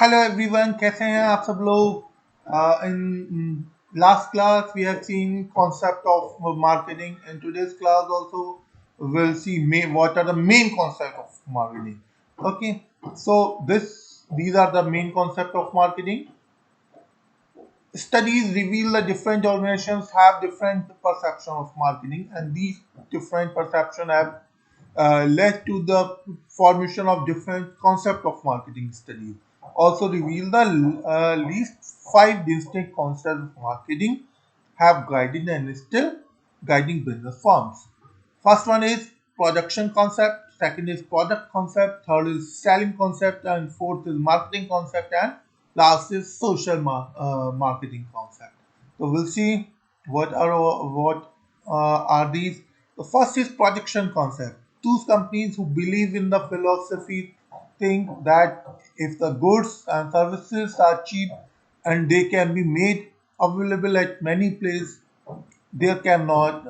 Hello everyone, कैसे हैं आप सब लोग। In last class we have seen concept of marketing. In today's class also we'll see what are the main concept of marketing. Okay, so these are the main concept of marketing. Studies reveal that different organizations have different perception of marketing, and these different perception have led to the formation of different concept of marketing. Studies also reveal the least five distinct concepts of marketing have guided and still guiding business firms. First one is production concept, second is product concept, third is selling concept, and fourth is marketing concept, and last is social marketing concept. So we'll see what are these. The first is production concept. Those companies who believe in the philosophy think that if the goods and services are cheap and they can be made available at many places, there cannot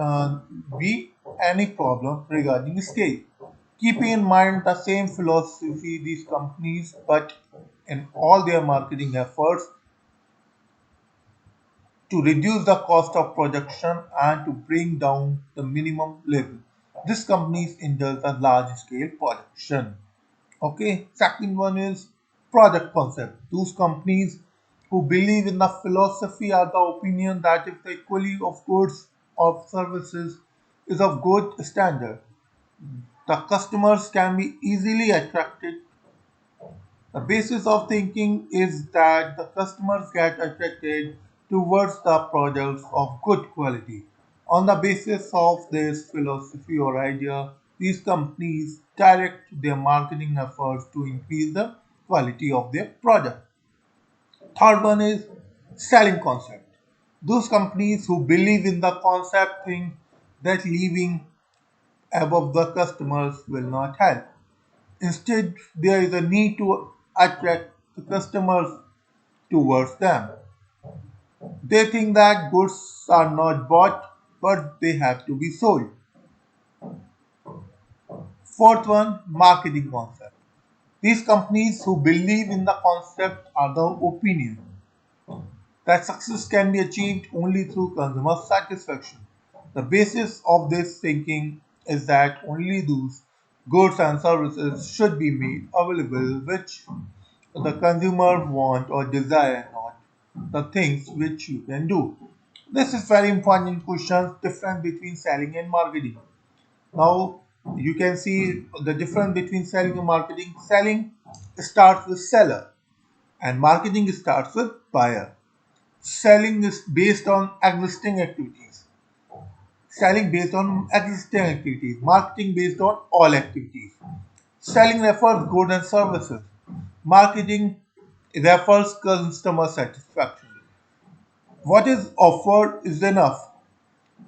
be any problem regarding scale. Keeping in mind the same philosophy, these companies, but in all their marketing efforts to reduce the cost of production and to bring down the minimum level. These companies indulge a large scale production. Okay, second one is product concept. Those companies who believe in the philosophy or the opinion that if the quality of goods or services is of good standard, the customers can be easily attracted. The basis of thinking is that the customers get attracted towards the products of good quality. On the basis of this philosophy or idea, these companies direct their marketing efforts to increase the quality of their product. Third one is selling concept. Those companies who believe in the concept think that living above the customers will not help. Instead, there is a need to attract the customers towards them. They think that goods are not bought, but they have to be sold. Fourth one, marketing concept. These companies who believe in the concept are the opinion that success can be achieved only through consumer satisfaction. The basis of this thinking is that only those goods and services should be made available which the consumer want or desire, not the things which you can do. This is very important question, difference between selling and marketing. Now you can see the difference between selling and marketing. Selling starts with seller and marketing starts with buyer. Selling is based on existing activities. Selling based on existing activities. Marketing based on all activities. Selling refers goods and services. Marketing refers customer satisfaction. What is offered is enough,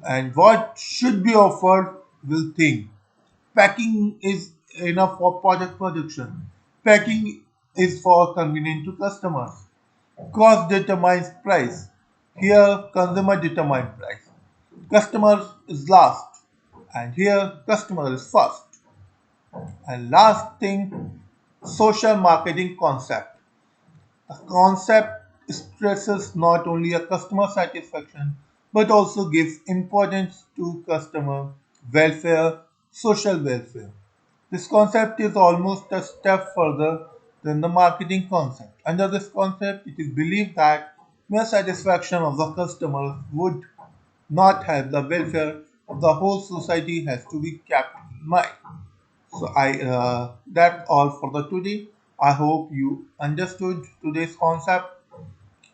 and what should be offered will think. Packing is enough for product production. Packing is for convenient to customers. Cost determines price. Here, consumer determines price. Customer is last, and here, customer is first. And last thing, social marketing concept. The concept stresses not only a customer satisfaction but also gives importance to customer welfare, social welfare. This concept is almost a step further than the marketing concept. Under this concept, it is believed that mere satisfaction of the customer would not help the welfare of the whole society has to be kept in mind. So I that's all for the today. I hope you understood today's concept.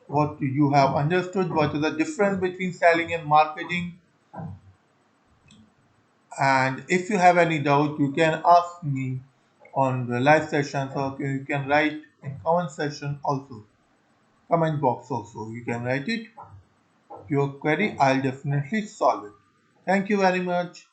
What you have understood, what is the difference between selling and marketing, and if you have any doubt, you can ask me on the live sessions, or you can write in comment section also, comment box also. You can write it your query. I'll definitely solve it. Thank you very much.